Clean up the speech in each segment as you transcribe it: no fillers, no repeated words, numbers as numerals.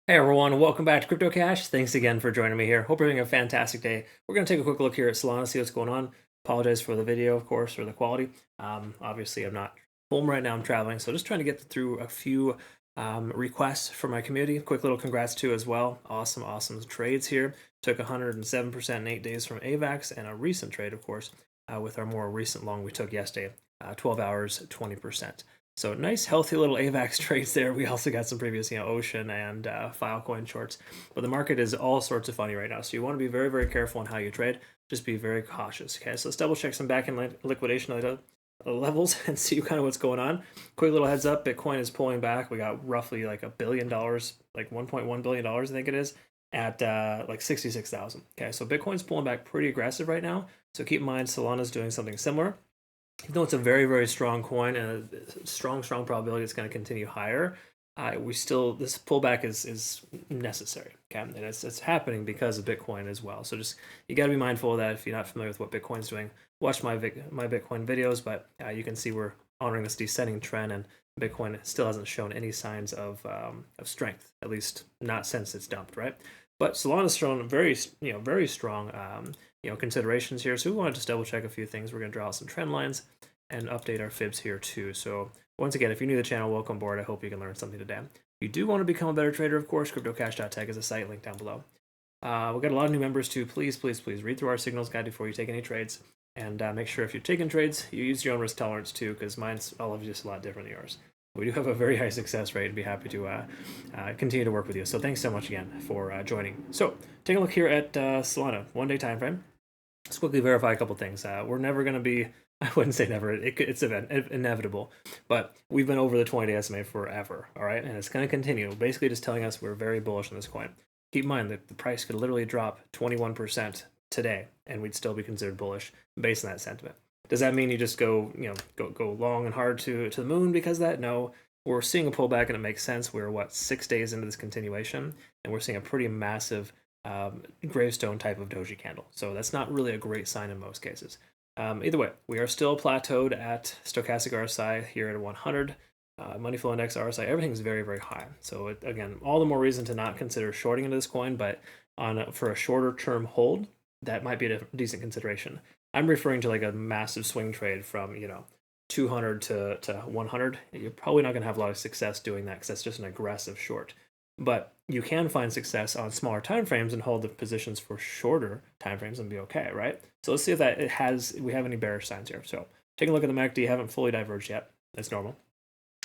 Hey everyone, welcome back to Crypto Cash. Thanks again for joining me here. Hope you're having a fantastic day. We're going to take a quick look here at Solana, see what's going on. Apologize for the video, of course, or the quality. Obviously, I'm not home right now, I'm traveling, so just trying to get through a few requests from my community. Quick little congrats to as well. Awesome trades here. Took 107% in 8 days from AVAX, and a recent trade, of course, with our more recent long we took yesterday, 12 hours, 20%. So nice, healthy little AVAX trades there. We also got some previous, Ocean and Filecoin shorts. But the market is all sorts of funny right now. So you want to be very careful on how you trade. Just be very cautious. Okay, so let's double check some back end liquidation levels and see kind of what's going on. Quick little heads up, Bitcoin is pulling back. We got roughly like $1 billion, like $1.1 billion, I think it is, at like 66,000. Okay, so Bitcoin's pulling back pretty aggressive right now. So keep in mind, Solana's doing something similar. Even though it's a very strong coin and a strong probability it's going to continue higher, this pullback is necessary. Okay, and it's happening because of Bitcoin as well. So just you got to be mindful of that. If you're not familiar with what Bitcoin's doing, watch my Bitcoin videos. But you can see we're honoring this descending trend, and Bitcoin still hasn't shown any signs of strength, at least not since it's dumped, right? But Solana's shown very strong considerations here. So we want to just double check a few things. We're going to draw out some trend lines and update our fibs here too. So once again, if you're new to the channel, welcome aboard. I hope you can learn something today. If you do want to become a better trader, of course, cryptocash.tech is a site link down below. We've got a lot of new members too. Please read through our signals guide before you take any trades. And make sure if you're taking trades, you use your own risk tolerance too, because mine's all of just a lot different than yours. We do have a very high success rate and be happy to continue to work with you. So thanks so much again for joining. So take a look here at Solana, 1 day time frame. Let's quickly verify a couple things. We're never going to be, I wouldn't say never, it's inevitable, but we've been over the 20-day SMA forever, all right? And it's going to continue, basically just telling us we're very bullish on this coin. Keep in mind that the price could literally drop 21% today, and we'd still be considered bullish based on that sentiment. Does that mean you just go long and hard to the moon because of that? No. We're seeing a pullback, and it makes sense. We're, 6 days into this continuation, and we're seeing a pretty massive gravestone type of doji candle. So that's not really a great sign in most cases. Either way, we are still plateaued at stochastic RSI here at 100. Money flow index, RSI, everything's very high. So again, all the more reason to not consider shorting into this coin, but for a shorter term hold, that might be a decent consideration. I'm referring to like a massive swing trade from 200 to 100. You're probably not going to have a lot of success doing that because that's just an aggressive short. But you can find success on smaller time frames and hold the positions for shorter time frames and be okay, right? So let's see if we have any bearish signs here. So take a look at the MACD. Haven't fully diverged yet. That's normal.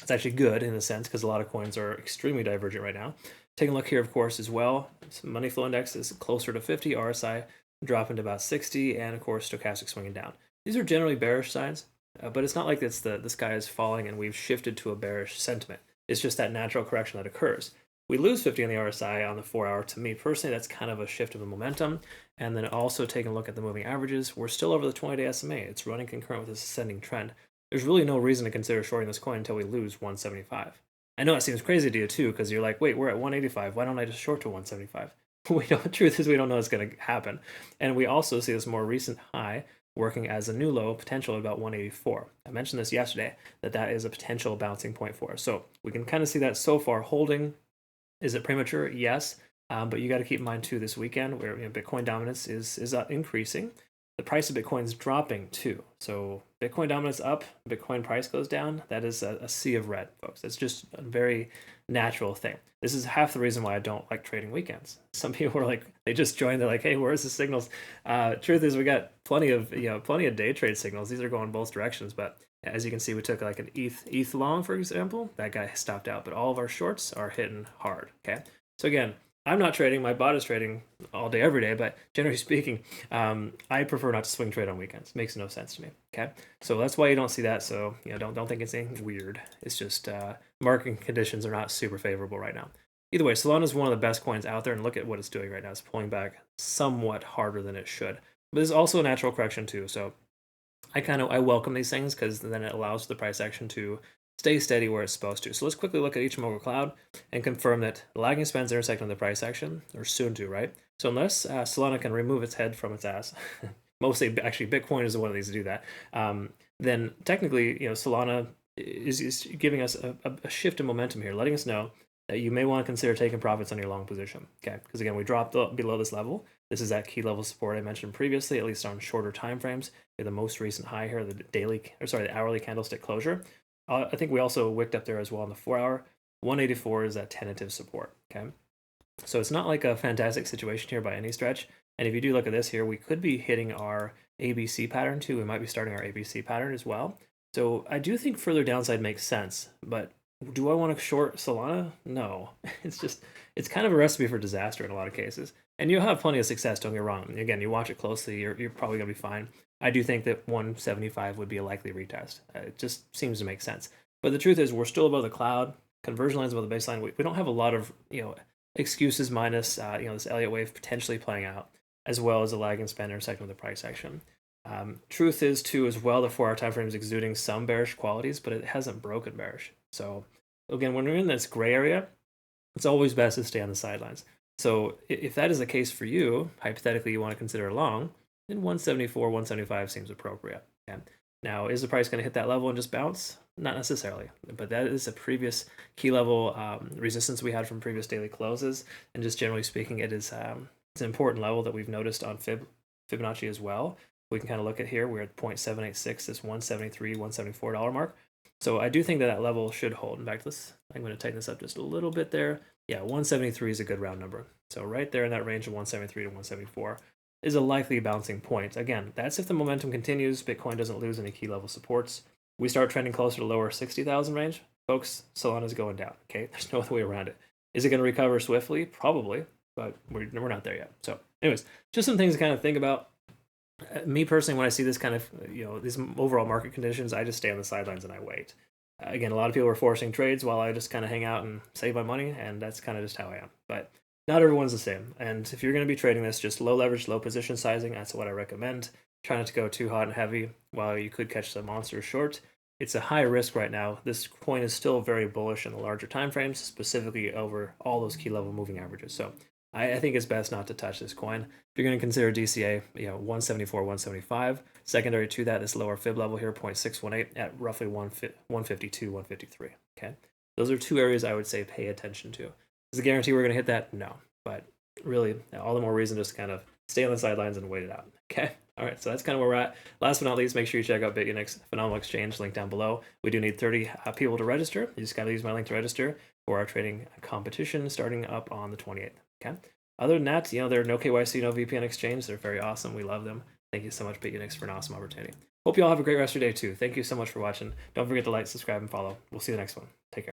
It's actually good in a sense because a lot of coins are extremely divergent right now. Taking a look here, of course, as well. Money flow index is closer to 50, RSI dropping to about 60, and of course, stochastic swinging down. These are generally bearish signs, but it's not like the sky is falling and we've shifted to a bearish sentiment. It's just that natural correction that occurs. We lose 50 on the RSI on the 4 hour. To me personally, that's kind of a shift of the momentum. And then also taking a look at the moving averages, we're still over the 20-day SMA. It's running concurrent with this ascending trend. There's really no reason to consider shorting this coin until we lose 175. I know it seems crazy to you too, because you're like, wait, we're at 185. Why don't I just short to 175? The truth is we don't know what's going to happen. And we also see this more recent high working as a new low potential at about 184. I mentioned this yesterday, that is a potential bouncing point for us. So we can kind of see that so far holding. Is it premature? Yes. But you got to keep in mind too, this weekend where Bitcoin dominance is increasing, the price of Bitcoin is dropping too. So Bitcoin dominance up, Bitcoin price goes down. That is a sea of red, folks. It's just a very natural thing. This is half the reason why I don't like trading weekends. Some people are like, they just joined. They're like, hey, where's the signals? Truth is, we got plenty of day trade signals. These are going both directions, but as you can see, we took like an ETH long, for example. That guy stopped out, but all of our shorts are hitting hard. Okay, so again, I'm not trading. My bot is trading all day, every day. But generally speaking, I prefer not to swing trade on weekends. Makes no sense to me. Okay, so that's why you don't see that. So don't think it's anything weird. It's just market conditions are not super favorable right now. Either way, Solana is one of the best coins out there, and look at what it's doing right now. It's pulling back somewhat harder than it should. But there's also a natural correction too. So I welcome these things because then it allows the price action to stay steady where it's supposed to. So let's quickly look at each mogul cloud and confirm that the lagging spans intersect on the price action, or soon to, right? So unless Solana can remove its head from its ass, mostly actually Bitcoin is the one of these to do that, then technically Solana is giving us a shift in momentum here, letting us know that you may want to consider taking profits on your long position. Okay, because again, we dropped below this level. This is that key level support I mentioned previously, at least on shorter time frames. The most recent high here, the hourly candlestick closure. I think we also wicked up there as well on the 4-hour. 184 is that tentative support. Okay, so it's not like a fantastic situation here by any stretch. And if you do look at this here, we could be hitting our ABC pattern too. We might be starting our ABC pattern as well. So I do think further downside makes sense, but do I want to short Solana? No. It's kind of a recipe for disaster in a lot of cases. And you'll have plenty of success, don't get wrong. Again, you watch it closely, you're probably going to be fine. I do think that 175 would be a likely retest. It just seems to make sense. But the truth is, we're still above the cloud. Conversion lines above the baseline. We don't have a lot of excuses minus this Elliott wave potentially playing out, as well as a lag and span intersecting with the price action. Truth is too as well, the 4-hour time frame is exuding some bearish qualities, but it hasn't broken bearish. So again, when we're in this gray area, it's always best to stay on the sidelines. So if that is the case for you, hypothetically you want to consider long, then 174, 175 seems appropriate. Okay? Now, is the price going to hit that level and just bounce? Not necessarily, but that is a previous key level resistance we had from previous daily closes, and just generally speaking, it's an important level that we've noticed on Fibonacci as well. We can kind of look at here, we're at 0.786, this $173, $174 mark. So I do think that level should hold. In fact, I'm going to tighten this up just a little bit there. Yeah, 173 is a good round number. So right there in that range of 173 to 174 is a likely bouncing point. Again, that's if the momentum continues, Bitcoin doesn't lose any key level supports. We start trending closer to lower 60,000 range, folks, Solana's going down, okay? There's no other way around it. Is it going to recover swiftly? Probably, but we're not there yet. So anyways, just some things to kind of think about. Me personally, when I see this kind of, these overall market conditions, I just stay on the sidelines and I wait. Again, a lot of people are forcing trades while I just kind of hang out and save my money, and that's kind of just how I am. But not everyone's the same. And if you're going to be trading this, just low leverage, low position sizing, that's what I recommend. Try not to go too hot and heavy. While you could catch some monster short, it's a high risk right now. This coin is still very bullish in the larger time frames, specifically over all those key level moving averages. So I think it's best not to touch this coin. If you're going to consider DCA, 174, 175. Secondary to that, this lower fib level here, 0.618 at roughly 152, 153. Okay, those are two areas I would say pay attention to. Is it a guarantee we're going to hit that? No, but really, all the more reason just to kind of stay on the sidelines and wait it out. Okay. All right, so that's kind of where we're at. Last but not least, make sure you check out Bitunix, phenomenal exchange, link down below. We do need 30 people to register. You just got to use my link to register for our trading competition starting up on the 28th. Okay. Other than that, there are no KYC, no VPN exchange. They're very awesome. We love them. Thank you so much, Bitunix, for an awesome opportunity. Hope you all have a great rest of your day too. Thank you so much for watching. Don't forget to like, subscribe, and follow. We'll see you the next one. Take care.